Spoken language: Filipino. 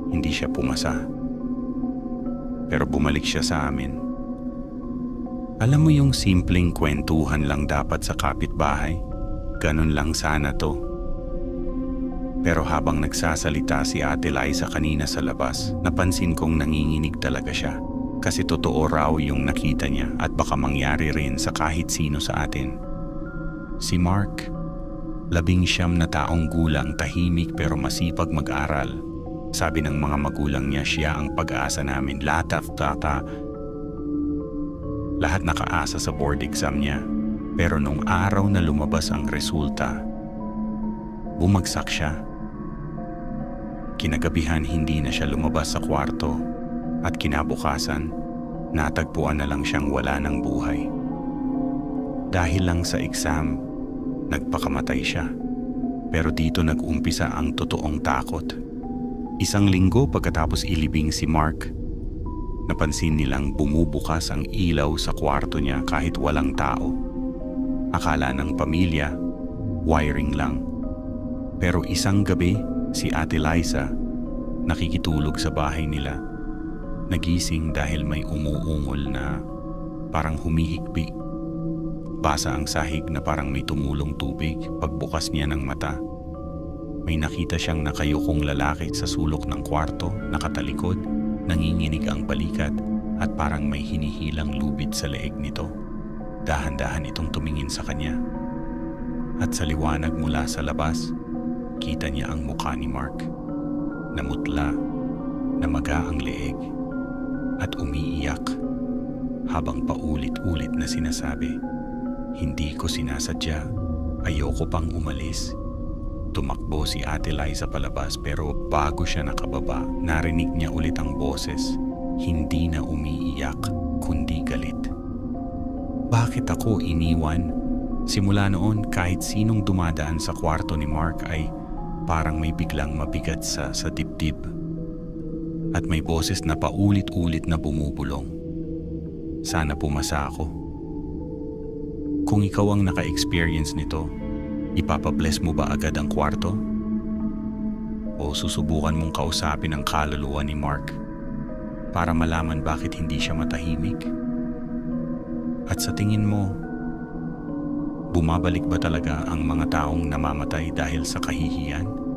Hindi siya pumasa. Pero bumalik siya sa amin. Alam mo yung simpleng kwentuhan lang dapat sa kapitbahay? Ganun lang sana to. Pero habang nagsasalita si Ate Liza kanina sa labas, napansin kong nanginginig talaga siya. Kasi totoo raw yung nakita niya at baka mangyari rin sa kahit sino sa atin. Si Mark, 19 na taong gulang, tahimik pero masipag mag-aral. Sabi ng mga magulang niya, siya ang pag-asa namin. Lahat nakaasa sa board exam niya. Pero nung araw na lumabas ang resulta, bumagsak siya. Kinagabihan hindi na siya lumabas sa kwarto at kinabukasan, natagpuan na lang siyang wala ng buhay. Dahil lang sa exam, nagpakamatay siya. Pero dito nag-umpisa ang totoong takot. 1 linggo pagkatapos ilibing si Mark, napansin nilang bumubukas ang ilaw sa kwarto niya kahit walang tao. Akala ng pamilya, wiring lang. Pero isang gabi, si Ate Liza, nakikitulog sa bahay nila, nagising dahil may umuungol na parang humihikbi. Basa ang sahig na parang may tumulong tubig. Pagbukas niya ng mata, may nakita siyang nakayukong lalaki sa sulok ng kwarto, nakatalikod, nanginginig ang balikat at parang may hinihilang lubid sa leeg nito. Dahan-dahan itong tumingin sa kanya. At sa liwanag mula sa labas, kita niya ang mukha ni Mark. Namutla, namaga ang leeg, at umiiyak habang paulit-ulit na sinasabi, "Hindi ko sinasadya, ayoko pang umalis." Tumakbo si Ate Liza palabas pero bago siya nakababa, narinig niya ulit ang boses. Hindi na umiiyak, kundi galit. Bakit ako iniwan? Simula noon, kahit sinong dumadaan sa kwarto ni Mark ay parang may biglang mabigat sa dibdib. At may boses na paulit-ulit na bumubulong. Sana pumasa ako. Kung ikaw ang naka-experience nito, ipapabless mo ba agad ang kwarto? O susubukan mong kausapin ang kaluluwa ni Mark para malaman bakit hindi siya matahimik? At sa tingin mo, bumabalik ba talaga ang mga taong namamatay dahil sa kahihiyan?